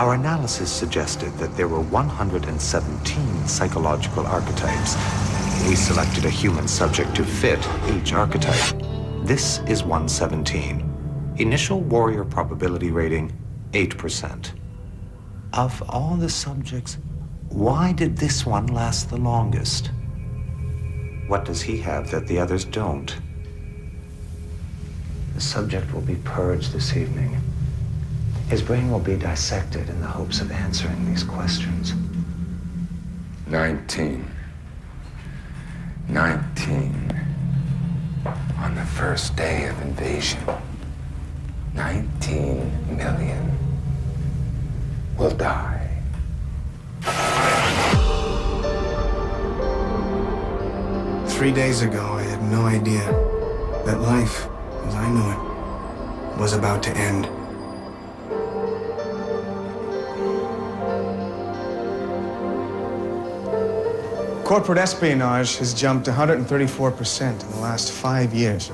Our analysis suggested that there were 117 psychological archetypes. We selected a human subject to fit each archetype. This is 117. Initial warrior probability rating, 8%. Of all the subjects, why did this one last the longest? What does he have that the others don't? The subject will be purged this evening. His brain will be dissected in the hopes of answering these questions. 19. 19. On the first day of invasion, 19 million will die. Three days ago, I had no idea that life, as I knew it, was about to end. Corporate espionage has jumped 134% in the last 5 years.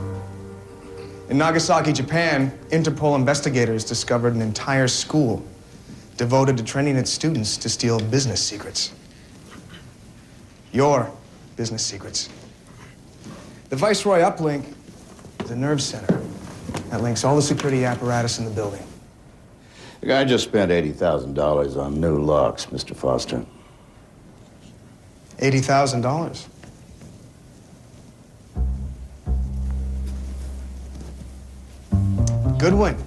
In Nagasaki, Japan, Interpol investigators discovered an entire school devoted to training its students to steal business secrets. Your business secrets. The Viceroy uplink is a nerve center that links all the security apparatus in the building. The guy just spent $80,000 on new locks, Mr. Foster. $80,000. Goodwin.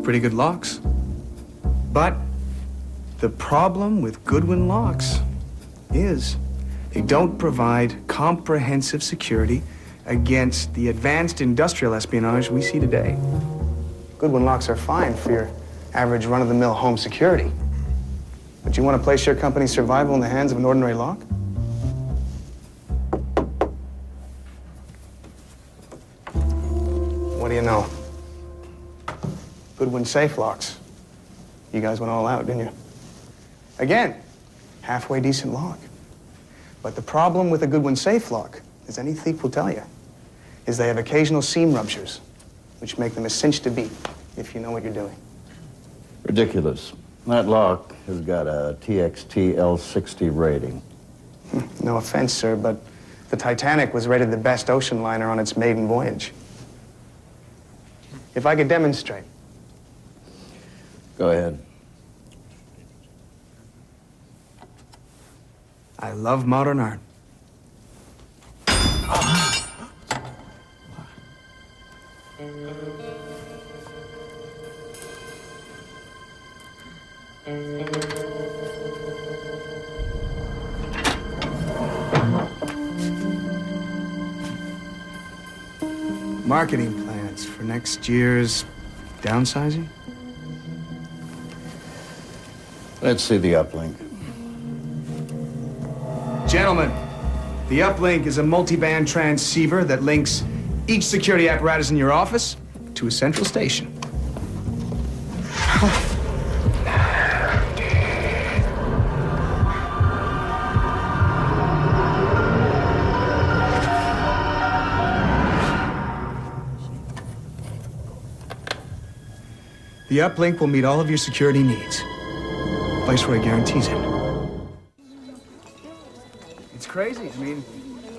Pretty good locks. But the problem with Goodwin locks is they don't provide comprehensive security against the advanced industrial espionage we see today. Goodwin locks are fine for your average run-of-the-mill home security. But you want to place your company's survival in the hands of an ordinary lock? What do you know? Goodwin safe locks. You guys went all out, didn't you? Again, halfway decent lock. But the problem with a Goodwin safe lock, as any thief will tell you, is they have occasional seam ruptures, which make them a cinch to beat, if you know what you're doing. Ridiculous. That lock has got a TXT L60 rating. No offense, sir, but the Titanic was rated the best ocean liner on its maiden voyage. If I could demonstrate. Go ahead. I love modern art. Marketing plans for next year's downsizing? Let's see the uplink. Gentlemen, the uplink is a multi-band transceiver that links each security apparatus in your office to a central station. The uplink will meet all of your security needs. Viceroy guarantees it. It's crazy. I mean,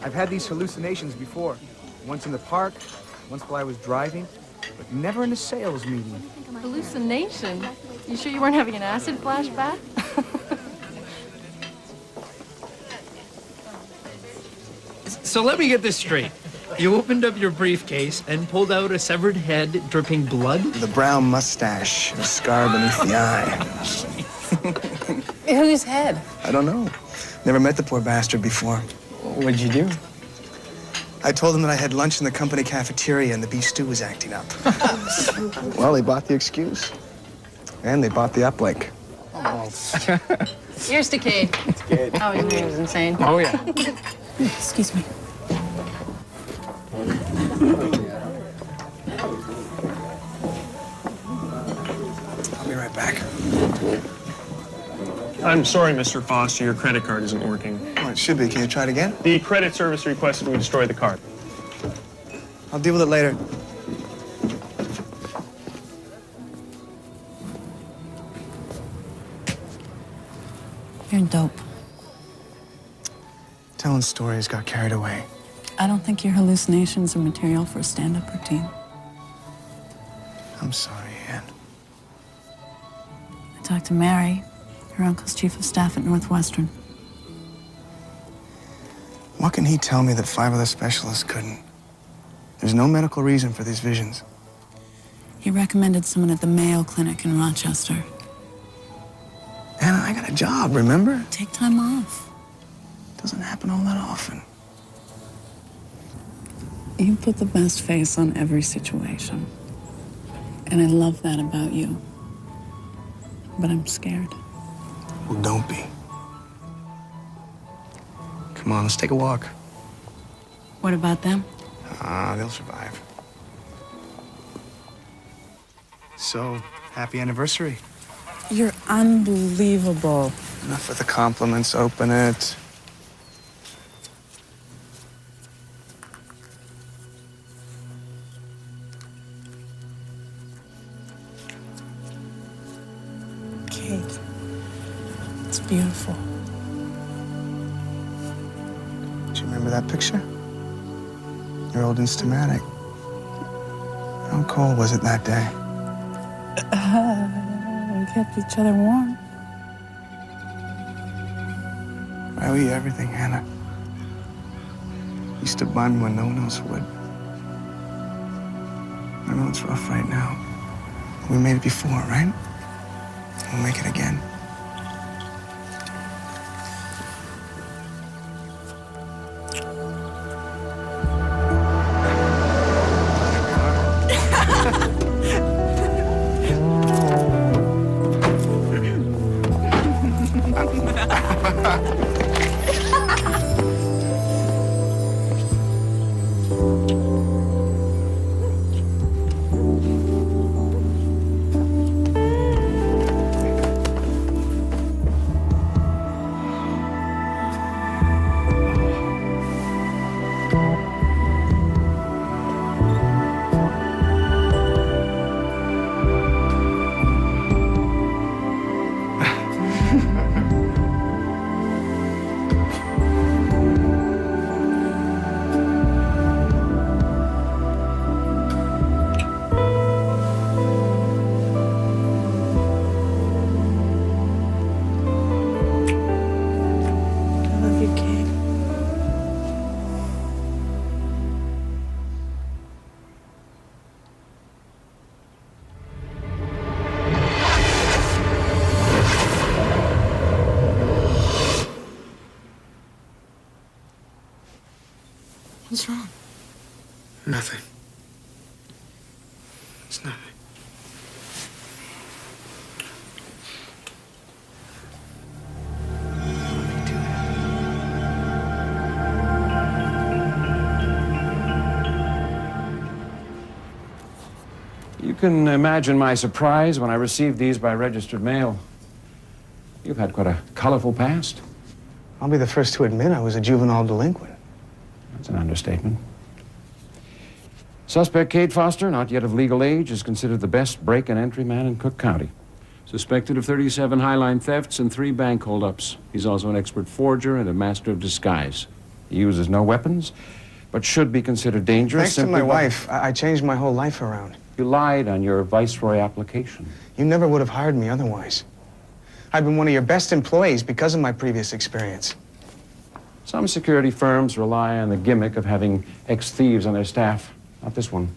I've had these hallucinations before. Once in the park, once while I was driving, but never in a sales meeting. Hallucination? You sure you weren't having an acid flashback? So let me get this straight. You opened up your briefcase and pulled out a severed head dripping blood? The brown mustache, the scar beneath the eye. Whose head? I don't know. Never met the poor bastard before. What'd you do? I told them that I had lunch in the company cafeteria and the beef stew was acting up. Well, they bought the excuse. And they bought the uplink. Oh. Here's to Cade. Cade. Oh, his name is insane. Oh, yeah. Excuse me. I'll be right back. I'm sorry, Mr. Foster, your credit card isn't working. Oh, it should be. Can you try it again? The credit service requested we destroy the card. I'll deal with it later. You're dope. Telling stories got carried away. I don't think your hallucinations are material for a stand-up routine. I'm sorry, Anne. I talked to Mary, her uncle's chief of staff at Northwestern. What can he tell me that 5 other specialists couldn't? There's no medical reason for these visions. He recommended someone at the Mayo Clinic in Rochester. Anna, I got a job, remember? Take time off. Doesn't happen all that often. You put the best face on every situation. And I love that about you. But I'm scared. Well, don't be. Come on, let's take a walk. What about them? They'll survive. So, happy anniversary. You're unbelievable. Enough with the compliments, open it. Cade, it's beautiful. Do you remember that picture? Your old Instamatic. How cold was it that day? We kept each other warm. I owe you everything, Hannah. You stood by me when no one else would. I know it's rough right now. We made it before, right? We'll make it again. What's wrong? Nothing. It's nothing. You can imagine my surprise when I received these by registered mail. You've had quite a colorful past. I'll be the first to admit I was a juvenile delinquent. That's an understatement. Suspect Cade Foster, not yet of legal age, is considered the best break-and-entry man in Cook County. Suspected of 37 highline thefts and 3 bank holdups. He's also an expert forger and a master of disguise. He uses no weapons, but should be considered dangerous. Thanks to my wife, I changed my whole life around. You lied on your Viceroy application. You never would have hired me otherwise. I've been one of your best employees because of my previous experience. Some security firms rely on the gimmick of having ex-thieves on their staff. Not this one.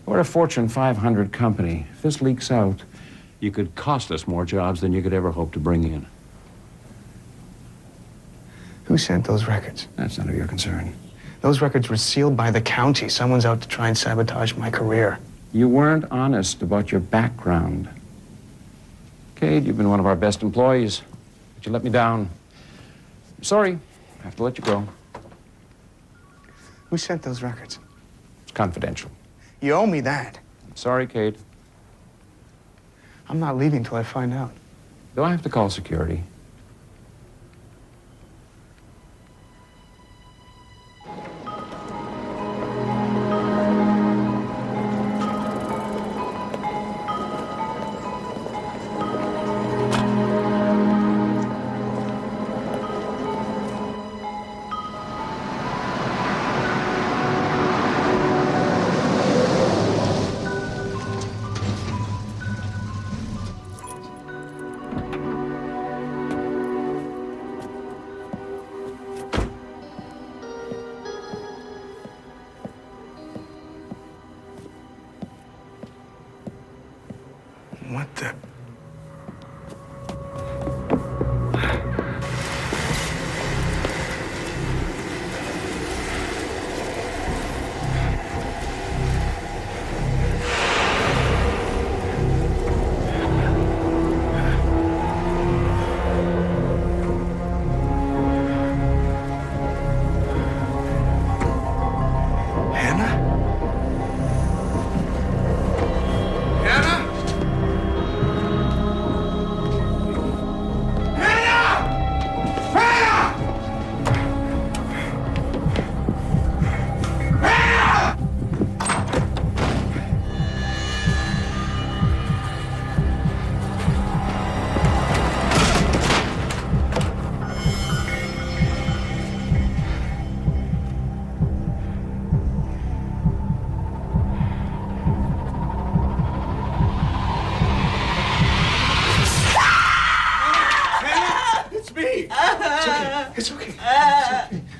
We're a Fortune 500 company. If this leaks out, you could cost us more jobs than you could ever hope to bring in. Who sent those records? That's none of your concern. Those records were sealed by the county. Someone's out to try and sabotage my career. You weren't honest about your background. Cade, you've been one of our best employees, but you let me down. I'm sorry. I have to let you go. Who sent those records? It's confidential. You owe me that. Sorry, Cade. I'm not leaving till I find out. Do I have to call security?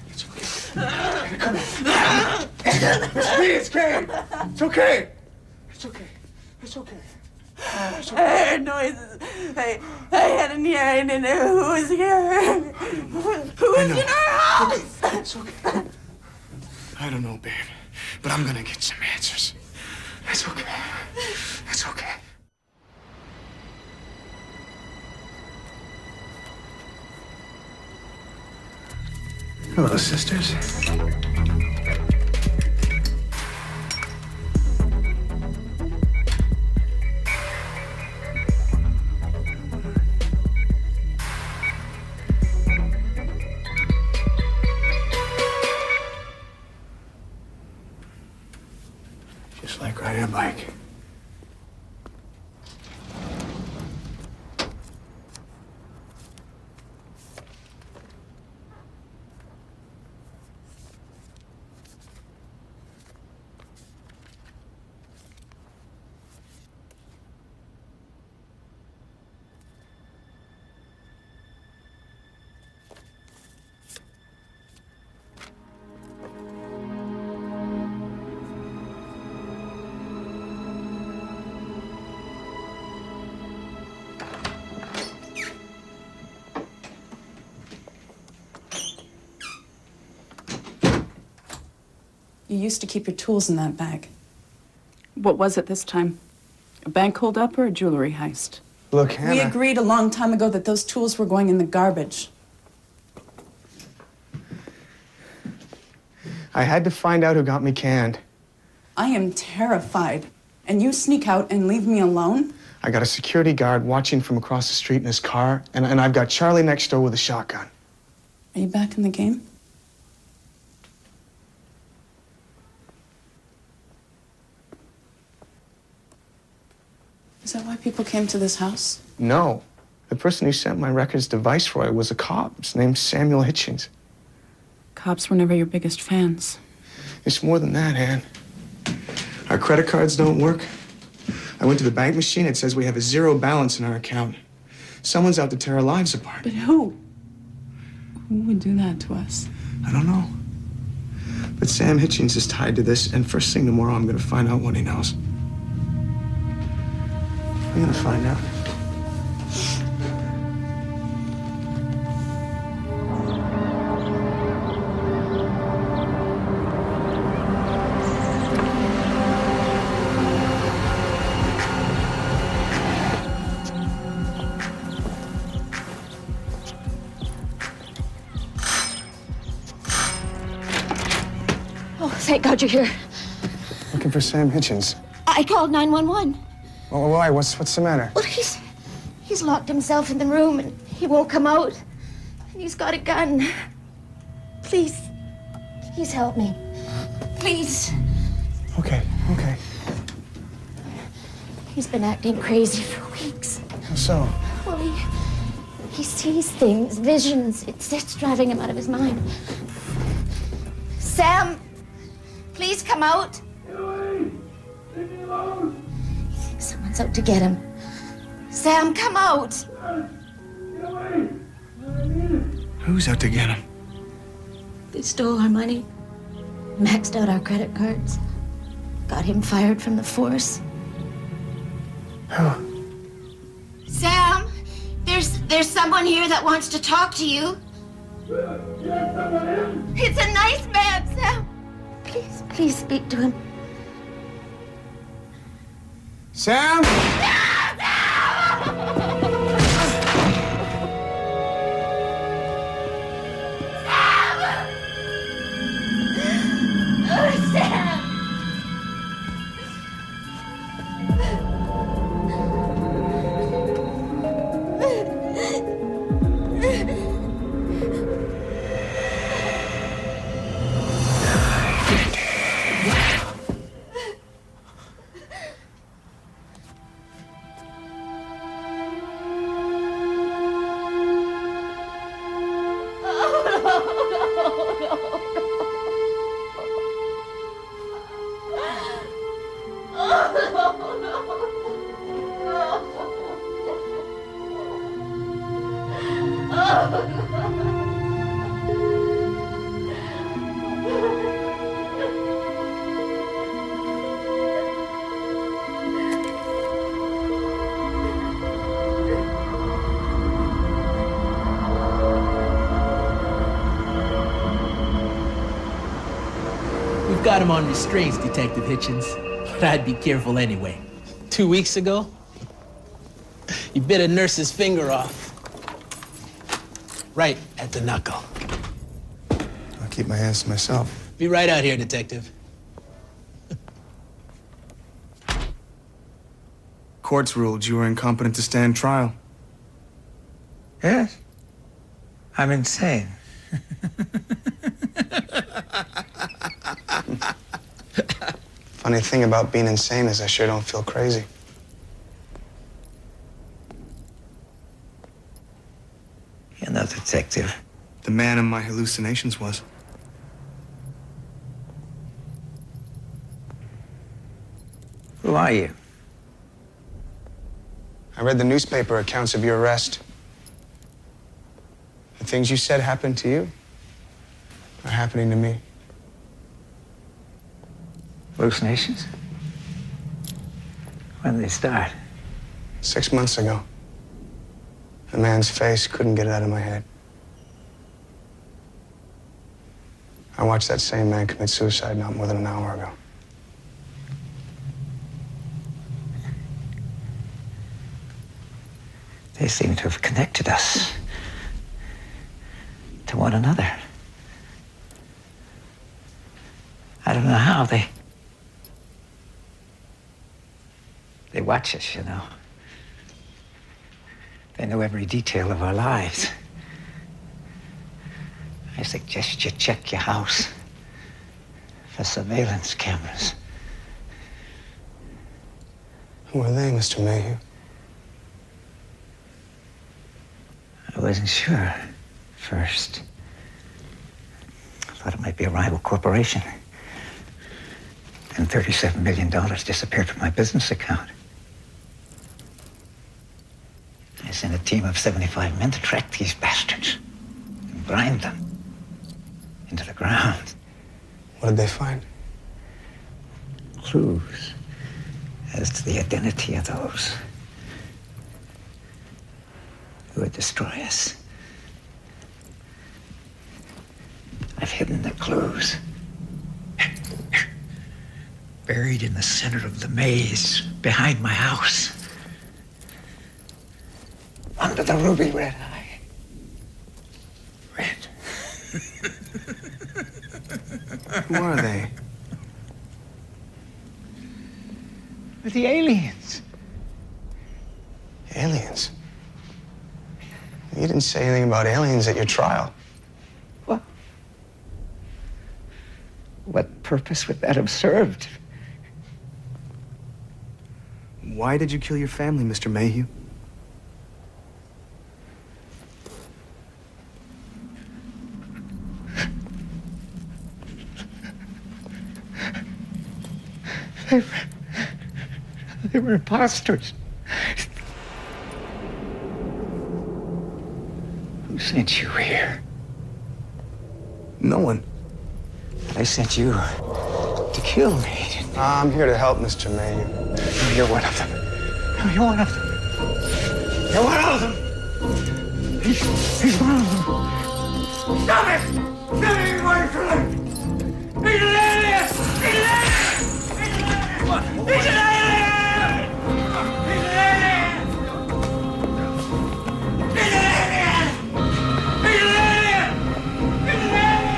It's okay. Come on. It's me, it's Cade. It's okay. It's okay. It's okay. I heard noises. I had an ear. I didn't know who was here. Who was in our house? It's okay. I don't know, babe, but I'm gonna get some answers. It's okay. It's okay. Hello, sisters. Just like riding a bike. You used to keep your tools in that bag. What was it this time? A bank holdup or a jewelry heist? Look, Hannah. We agreed a long time ago that those tools were going in the garbage. I had to find out who got me canned. I am terrified. And you sneak out and leave me alone? I got a security guard watching from across the street in his car, and I've got Charlie next door with a shotgun. Are you back in the game? Is that why people came to this house? No. The person who sent my records to Viceroy was a cop. His name's Samuel Hitchens. Cops were never your biggest fans. It's more than that, Ann. Our credit cards don't work. I went to the bank machine. It says we have a zero balance in our account. Someone's out to tear our lives apart. But who? Who would do that to us? I don't know. But Sam Hitchens is tied to this, and first thing tomorrow, I'm going to find out what he knows. I'm going to find out. Oh, thank God you're here. Looking for Sam Hitchens. I called 911. Well, why? What's the matter? Well, he's locked himself in the room and he won't come out. And he's got a gun. Please help me. Please. Okay. He's been acting crazy for weeks. How so? Well, he sees things, visions. It's driving him out of his mind. Sam, please come out. Get away! Leave me alone! He thinks someone's out to get him. Sam, come out. Get away! I need it. Who's out to get him? They stole our money, maxed out our credit cards, got him fired from the force. Who? Sam, there's someone here that wants to talk to you. Get someone in! It's a nice man, Sam. Please speak to him. Sam? Sam! We've got him on restraints, Detective Hitchens. But I'd be careful anyway. 2 weeks ago, he bit a nurse's finger off. Right at the knuckle. I'll keep my hands to myself. Be right out here, Detective. Courts ruled you were incompetent to stand trial. Yes. I'm insane. Funny thing about being insane is I sure don't feel crazy. You're no detective. The man in my hallucinations was. Who are you? I read the newspaper accounts of your arrest. The things you said happened to you are happening to me. Hallucinations? When did they start? 6 months ago. The man's face couldn't get it out of my head. I watched that same man commit suicide not more than an hour ago. They seem to have connected us to one another. I don't know how they watch us, you know. They know every detail of our lives. I suggest you check your house for surveillance cameras. Who are they, Mr. Mayhew? I wasn't sure first. I thought it might be a rival corporation. And $37 million disappeared from my business account. I sent a team of 75 men to track these bastards and grind them into the ground. What did they find? Clues as to the identity of those who would destroy us. I've hidden the clues. Buried in the center of the maze behind my house. Under the ruby red eye. Red. Who are they? The aliens. Aliens? You didn't say anything about aliens at your trial. What? What purpose would that have served? Why did you kill your family, Mr. Mayhew? They were imposters. Who sent you here? No one. I sent you to kill me. I'm here to help, Mr. Mayhew. You're one of them. You're one of them. You're one of them. He's one of them. Stop it! Stop it, everybody, for them! He's an alien! He's an alien! He's an alien! He's an alien! He's an alien! He's an alien! He's an alien!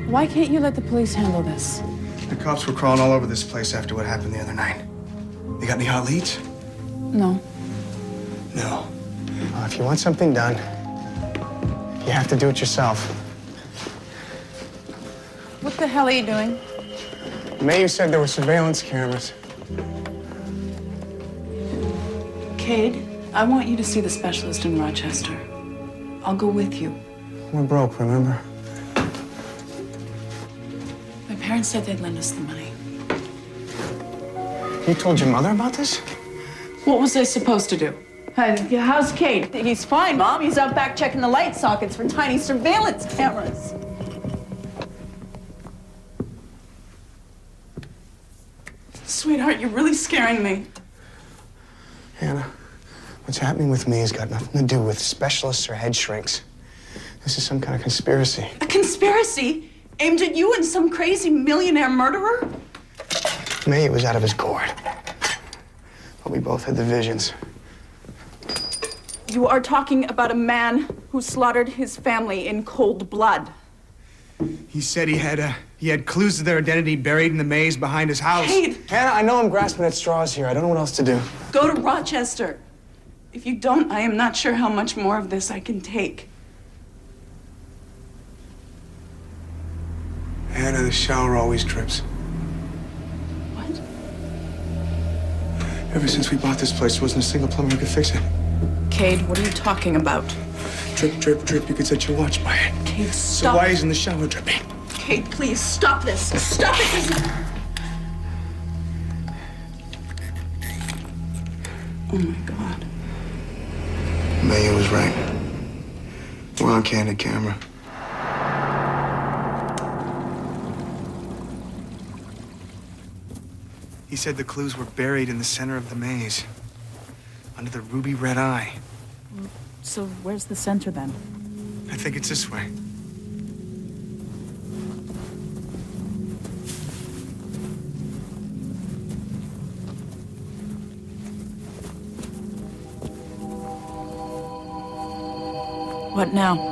Why can't you let the police handle this? The cops were crawling all over this place after what happened the other night. You got any hot leads? No. No. If you want something done, you have to do it yourself. What the hell are you doing? Mayhew said there were surveillance cameras. Cade, I want you to see the specialist in Rochester. I'll go with you. We're broke, remember? My parents said they'd lend us the money. You told your mother about this? What was I supposed to do? How's Cade? He's fine, Mom. He's out back checking the light sockets for tiny surveillance cameras. Sweetheart, you're really scaring me. Hannah, what's happening with me has got nothing to do with specialists or head shrinks. This is some kind of conspiracy. A conspiracy? Aimed at you and some crazy millionaire murderer? May was out of his gourd. But we both had the visions. You are talking about a man who slaughtered his family in cold blood. He said he had clues to their identity buried in the maze behind his house. Cade! Hannah, I know I'm grasping at straws here. I don't know what else to do. Go to Rochester. If you don't, I am not sure how much more of this I can take. Hannah, the shower always drips. What? Ever since we bought this place, there wasn't a single plumber who could fix it. Cade, what are you talking about? Drip, drip, drip. You could set your watch by it. Cade, So stop. why isn't the shower dripping? Cade, please, stop this. Stop it. Oh, my God. Maya was right. We're on candid camera. He said the clues were buried in the center of the maze, under the ruby red eye. So where's the center then? I think it's this way. What now?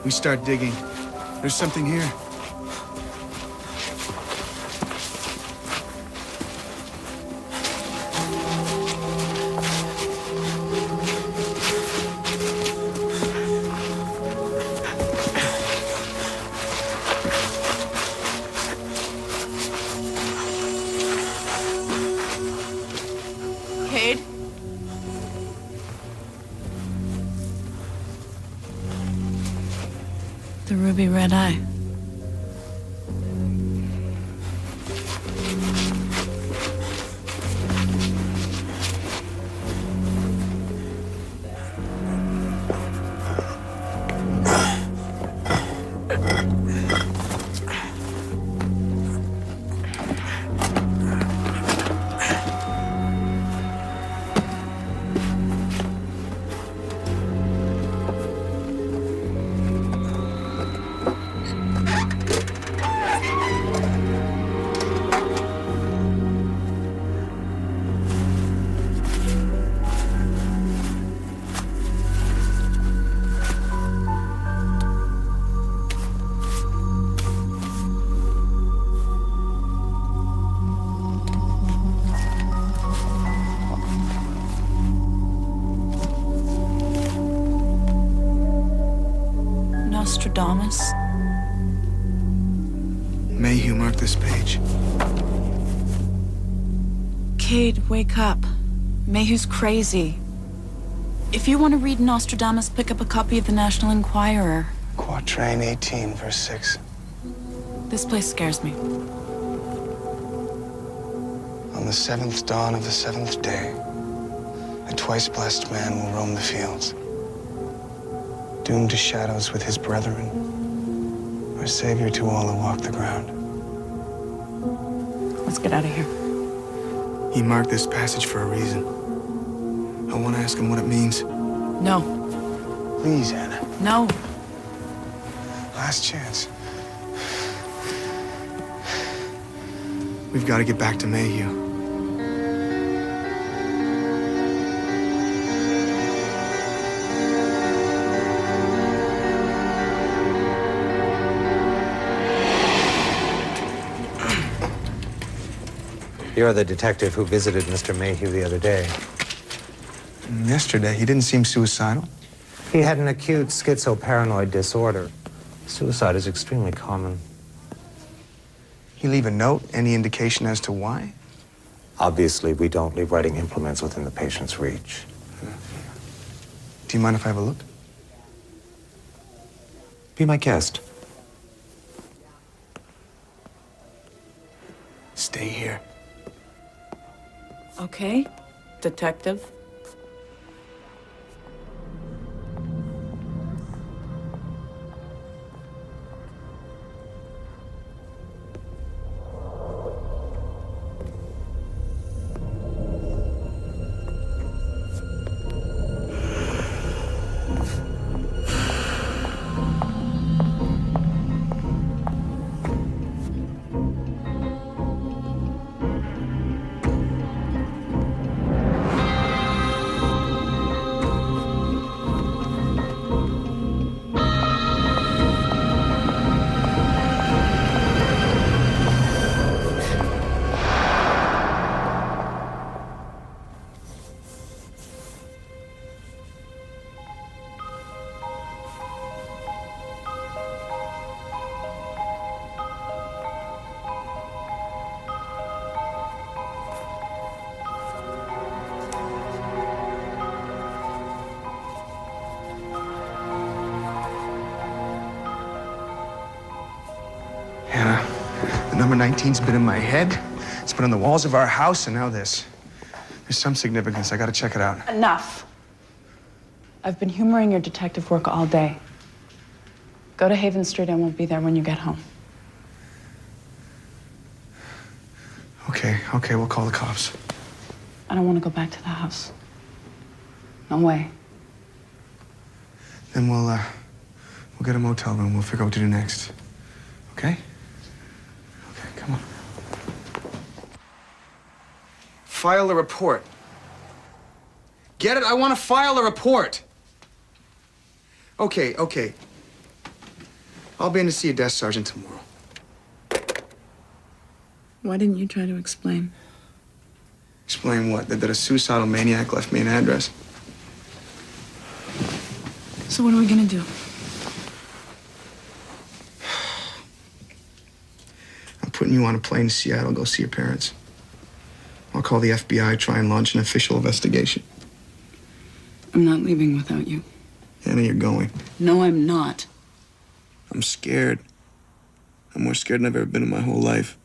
We start digging. There's something here. Cade? The ruby red eye. Nostradamus? Mayhew marked this page. Cade, wake up. Mayhew's crazy. If you want to read Nostradamus, pick up a copy of the National Enquirer. Quatrain 18, verse 6. This place scares me. On the seventh dawn of the seventh day, a twice blessed man will roam the fields, doomed to shadows with his brethren, our savior to all who walk the ground. Let's get out of here. He marked this passage for a reason. I want to ask him what it means. No. Please, Anna. No. Last chance. We've got to get back to Mayhew. You're the detective who visited Mr. Mayhew the other day. Yesterday, he didn't seem suicidal. He had an acute schizoparanoid disorder. Suicide is extremely common. He leave a note? Any indication as to why? Obviously, we don't leave writing implements within the patient's reach. Do you mind if I have a look? Be my guest. Stay here. Okay, detective. The number 19's been in my head, it's been on the walls of our house, and now this. There's some significance. I gotta check it out. Enough. I've been humoring your detective work all day. Go to Haven Street. I won't be there when you get home. Okay, we'll call the cops. I don't want to go back to the house. No way. Then we'll get a motel room. We'll figure out what to do next. Okay? Okay, come on. File a report. Get it? I want to file a report. Okay. I'll be in to see a desk sergeant tomorrow. Why didn't you try to explain? Explain what? That a suicidal maniac left me an address? So what are we gonna do? I'm putting you on a plane to Seattle. Go see your parents. I'll call the FBI, try and launch an official investigation. I'm not leaving without you. Anna, you're going. No, I'm not. I'm scared. I'm more scared than I've ever been in my whole life.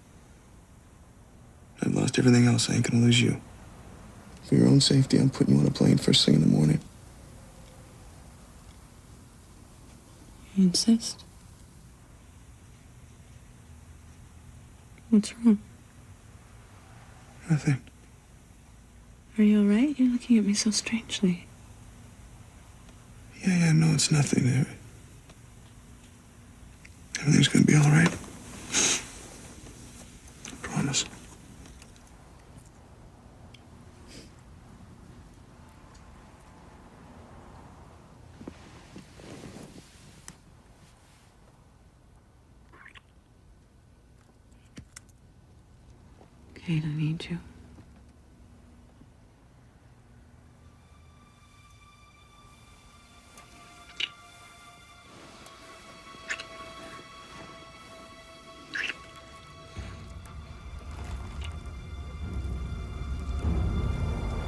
I've lost everything else. I ain't gonna lose you. For your own safety, I'm putting you on a plane first thing in the morning. You insist? What's wrong? Nothing. Are you all right? You're looking at me so strangely. Yeah, no, it's nothing. Everything's gonna be all right. I promise. Cade, I need you.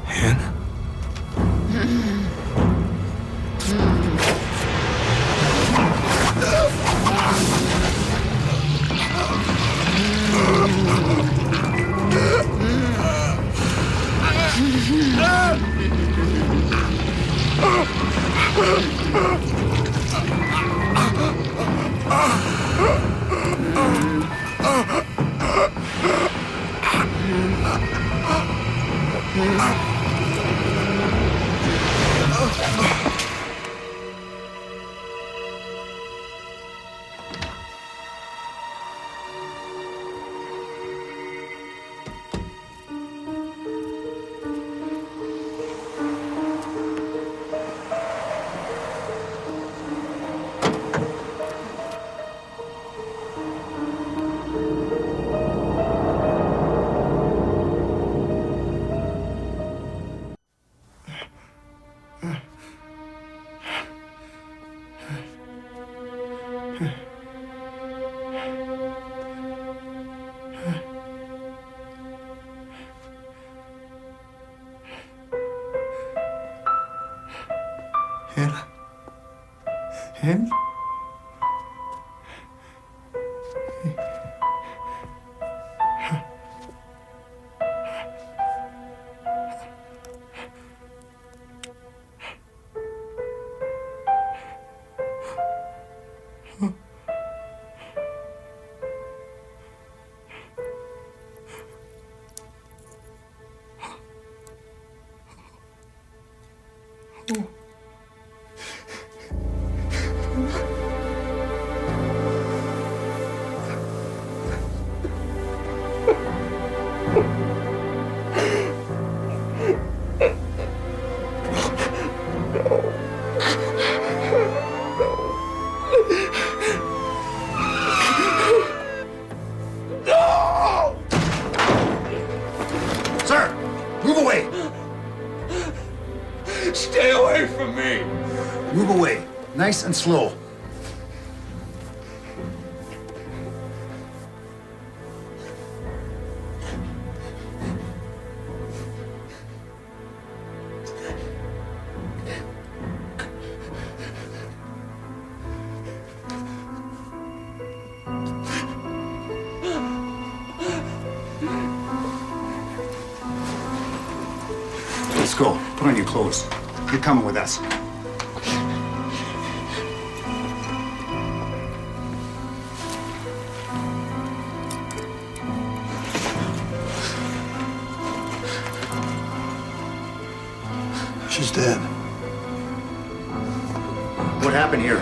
Hannah? Hannah? Hannah? Nice and slow. Let's go. Put on your clothes. You're coming with us. She's dead. What happened here?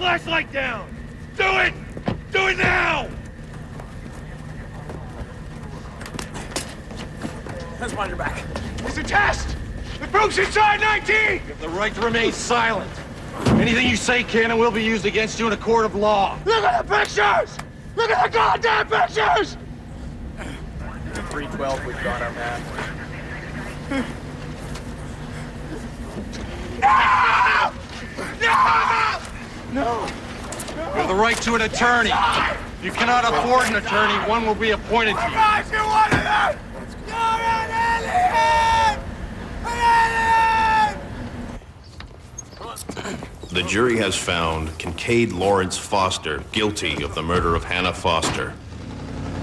flashlight down! Do it! Do it now! Hands behind your back. It's a test! The group's inside 19! You have the right to remain silent. Anything you say can and will be used against you in a court of law. Look at the pictures! Look at the goddamn pictures! 312, we've got our man. No! No! You have the right to an attorney. If you cannot afford an attorney, one will be appointed to you. Guys, you wanted that! You're an alien! The jury has found Kincaid Lawrence Foster guilty of the murder of Hannah Foster.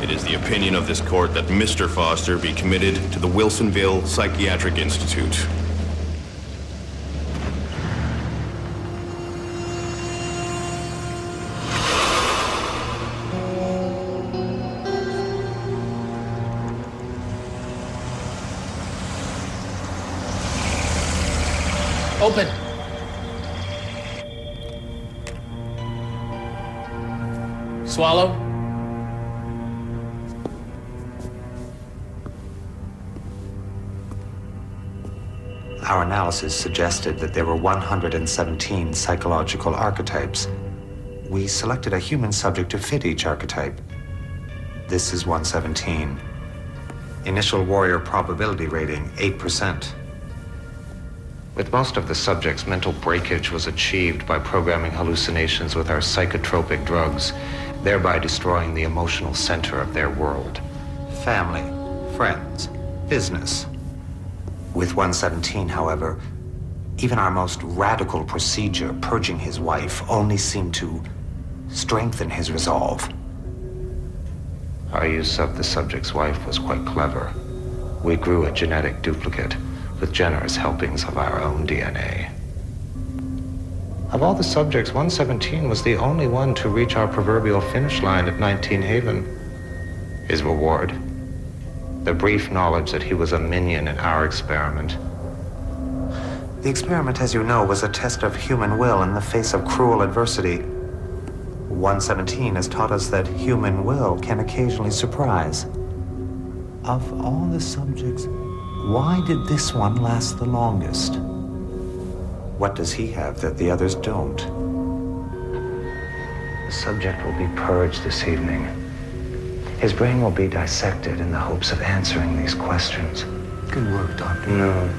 It is the opinion of this court that Mr. Foster be committed to the Wilsonville Psychiatric Institute. Open. Swallow. Our analysis suggested that there were 117 psychological archetypes. We selected a human subject to fit each archetype. This is 117. Initial warrior probability rating, 8%. With most of the subjects, mental breakage was achieved by programming hallucinations with our psychotropic drugs, thereby destroying the emotional center of their world. Family, friends, business. With 117, however, even our most radical procedure, purging his wife, only seemed to strengthen his resolve. Our use of the subject's wife was quite clever. We grew a genetic duplicate with generous helpings of our own DNA. Of all the subjects, 117 was the only one to reach our proverbial finish line at 19 Haven. His reward? The brief knowledge that he was a minion in our experiment. The experiment, as you know, was a test of human will in the face of cruel adversity. 117 has taught us that human will can occasionally surprise. Of all the subjects, why did this one last the longest? What does he have that the others don't? The subject will be purged this evening. His brain will be dissected in the hopes of answering these questions. Good work, Doctor. No.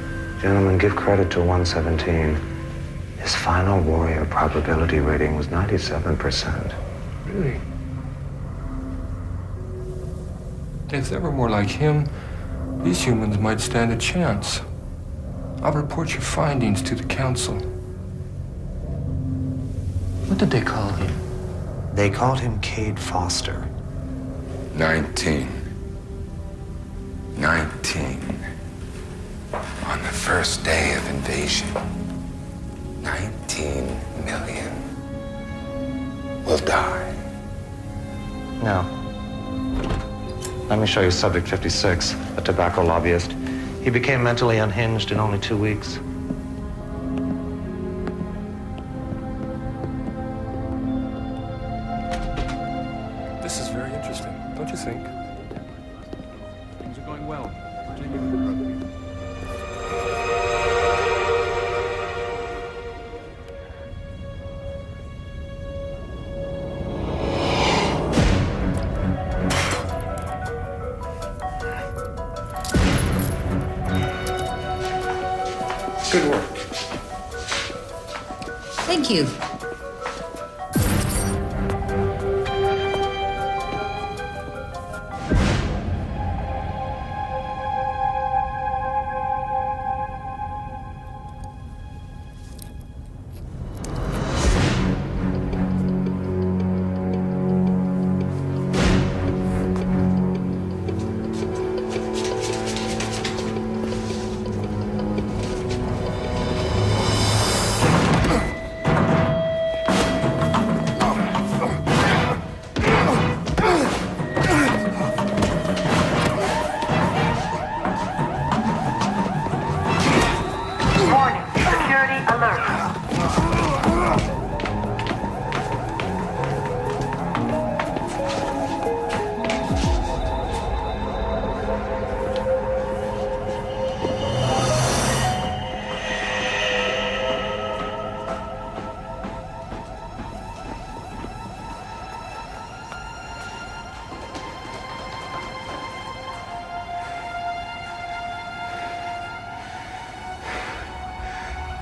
Gentlemen, give credit to 117. His final warrior probability rating was 97%. Really? If there were more like him, these humans might stand a chance. I'll report your findings to the council. What did they call him? They called him Cade Foster. 19. On the first day of invasion. 19 million will die. No. Let me show you Subject 56, a tobacco lobbyist. He became mentally unhinged in only 2 weeks. This is very interesting, don't you think? Things are going well. Good work. Thank you.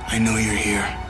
I know you're here.